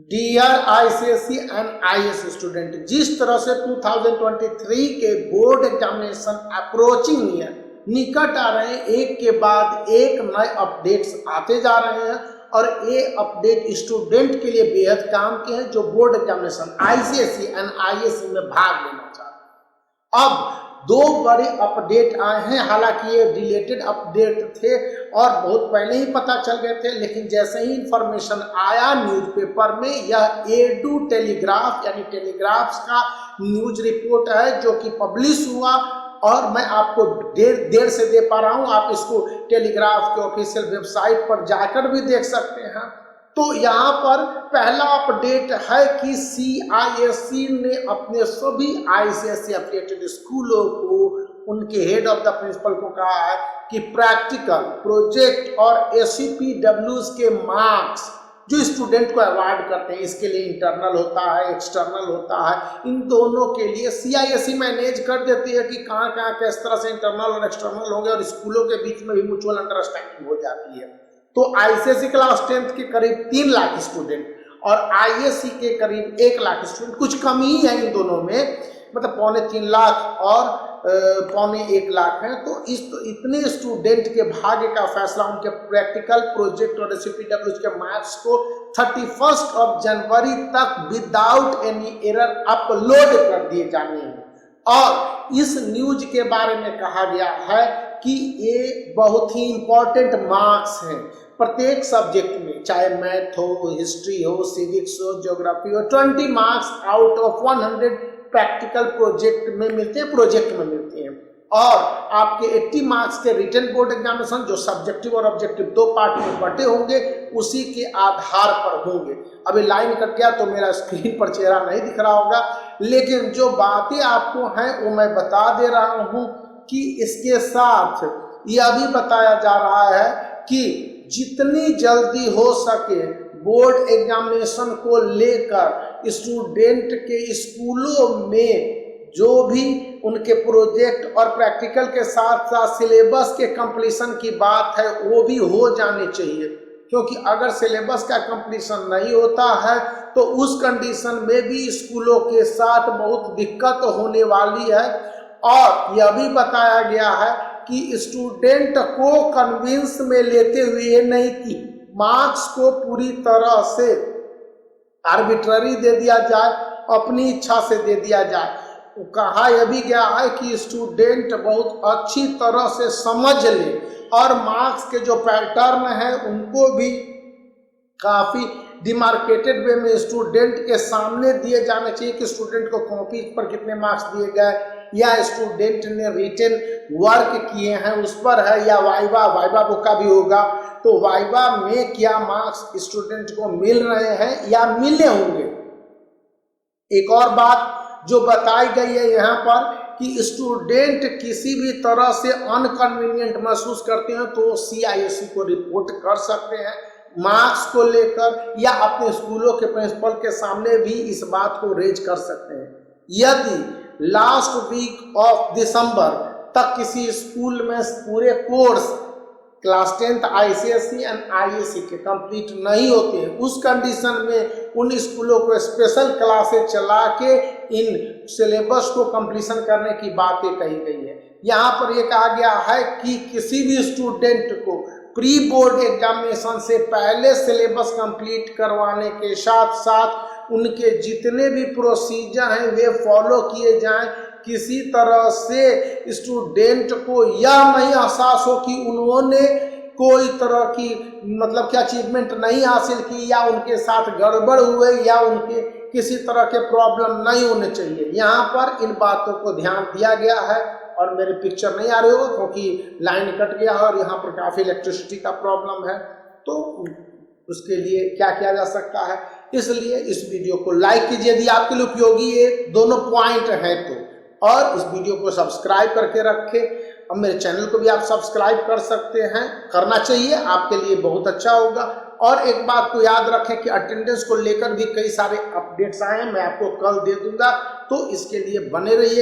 Dear ICSE and IAS student, जिस तरह से 2023 के बोर्ड एग्जामिनेशन अप्रोचिंग निकट आ रहे हैं, एक के बाद एक नए अपडेट्स आते जा रहे हैं और ये अपडेट स्टूडेंट के लिए बेहद काम के हैं जो board examination ICSE and IAS में भाग लेना चाहते हैं। अब दो बड़े अपडेट आए हैं, हालांकि ये रिलेटेड अपडेट थे और बहुत पहले ही पता चल गए थे, लेकिन जैसे ही इंफॉर्मेशन आया न्यूज़पेपर में, यह एडू टेलीग्राफ यानी टेलीग्राफ्स का न्यूज रिपोर्ट है जो कि पब्लिश हुआ और मैं आपको देर से दे पा रहा हूं। आप इसको टेलीग्राफ के ऑफिशियल वेबसाइट पर जाकर भी देख सकते हैं। तो यहाँ पर पहला अपडेट है कि सीआईएससी ने अपने सभी आईसीएसई एफिलिएटेड स्कूलों को उनके हेड ऑफ द प्रिंसिपल को कहा है कि प्रैक्टिकल, प्रोजेक्ट और एससीपीडब्ल्यूज के मार्क्स जो स्टूडेंट को अवार्ड करते हैं, इसके लिए इंटरनल होता है, एक्सटर्नल होता है, इन दोनों के लिए सीआईएससी मैनेज कर देती है कि कहाँ कहाँ किस तरह से इंटरनल और एक्सटर्नल होंगे और स्कूलों के बीच में भी म्यूचुअल अंडरस्टैंडिंग हो जाती है। तो आईसीएसई क्लास 10th के करीब 3 लाख स्टूडेंट और आईएससी के करीब 1 लाख स्टूडेंट, कुछ कमी ही है इन दोनों में, मतलब 2.25 लाख और 1.25 लाख हैं। तो इतने स्टूडेंट के भाग्य का फैसला उनके प्रैक्टिकल, प्रोजेक्ट और एससीपीडब्ल्यू के मार्क्स को 31 जनवरी तक विदाउट एनी एरर अपलोड कर दिए जाने हैं। और इस न्यूज के बारे में कहा गया है कि ये बहुत ही इंपॉर्टेंट मार्क्स हैं प्रत्येक सब्जेक्ट में, चाहे मैथ हो, हिस्ट्री हो, सिविक्स हो, ज्योग्राफी हो। 20 marks out of 100 practical project में मिलते हैं, प्रोजेक्ट में मिलते हैं और आपके 80 मार्क्स के रिटन बोर्ड एग्जामिनेशन जो सब्जेक्टिव और ऑब्जेक्टिव 2 पार्ट में बटे होंगे उसी के आधार पर होंगे। अभी लाइन कट गया तो मेरा स्क्रीन पर चेहरा नहीं दिख रहा होगा, लेकिन जो बातें आपको हैं वो मैं बता दे रहा हूं कि इसके साथ यह भी बताया जा रहा है कि जितनी जल्दी हो सके बोर्ड एग्जामिनेशन को लेकर स्टूडेंट के स्कूलों में जो भी उनके प्रोजेक्ट और प्रैक्टिकल के साथ साथ सिलेबस के कंप्लीशन की बात है वो भी हो जानी चाहिए, क्योंकि अगर सिलेबस का कंप्लीशन नहीं होता है तो उस कंडीशन में भी स्कूलों के साथ बहुत दिक्कत होने वाली है। और यह भी बताया गया है कि स्टूडेंट को कन्विंस में लेते हुए नहीं कि मार्क्स को पूरी तरह से आर्बिट्ररी दे दिया जाए, अपनी इच्छा से दे दिया जाए। कहा यह भी गया है कि स्टूडेंट बहुत अच्छी तरह से समझ ले और मार्क्स के जो पैटर्न है उनको भी काफी डिमार्केटेड वे में स्टूडेंट के सामने दिए जाने चाहिए कि स्टूडेंट को कॉपी पर कितने मार्क्स दिए गए या स्टूडेंट ने रिटन वर्क किए हैं उस पर है, या वाइवा बुक का भी होगा तो वाइवा में क्या मार्क्स स्टूडेंट को मिल रहे हैं या मिले होंगे। एक और बात जो बताई गई है यहाँ पर कि स्टूडेंट किसी भी तरह से अनकन्वीनियंट महसूस करते हैं तो सीआईएससी को रिपोर्ट कर सकते हैं मार्क्स को लेकर, या अपने स्कूलों के प्रिंसिपल के सामने भी इस बात को रेज कर सकते हैं। यदि लास्ट वीक ऑफ दिसंबर तक किसी स्कूल में पूरे course class 10th ICSE and ISC के कंप्लीट नहीं होते हैं, उस कंडीशन में उन स्कूलों को स्पेशल क्लासेस चला के इन सिलेबस को कंप्लीशन करने की बातें कही गई है। यहाँ पर यह कहा गया है कि किसी भी स्टूडेंट को प्री बोर्ड एग्जामिनेशन से पहले सिलेबस कंप्लीट करवाने के साथ साथ उनके जितने भी प्रोसीजर हैं वे फॉलो किए जाएं। किसी तरह से स्टूडेंट को यह नहीं एहसास हो कि उन्होंने कोई तरह की मतलब क्या अचीवमेंट नहीं हासिल की या उनके साथ गड़बड़ हुए या उनके किसी तरह के प्रॉब्लम नहीं होने चाहिए। यहाँ पर इन बातों को ध्यान दिया गया है। और मेरे पिक्चर नहीं आ रही हो क्योंकि लाइन कट गया है और यहाँ पर काफ़ी इलेक्ट्रिसिटी का प्रॉब्लम है, तो उसके लिए क्या किया जा सकता है, इसलिए इस वीडियो को लाइक कीजिए यदि आपके लिए उपयोगी ये दोनों पॉइंट हैं तो, और इस वीडियो को सब्सक्राइब करके रखें। और मेरे चैनल को भी आप सब्सक्राइब कर सकते हैं, करना चाहिए, आपके लिए बहुत अच्छा होगा। और एक बात को याद रखें कि अटेंडेंस को लेकर भी कई सारे अपडेट्स आए हैं, मैं आपको कल दे दूंगा, तो इसके लिए बने रहिए।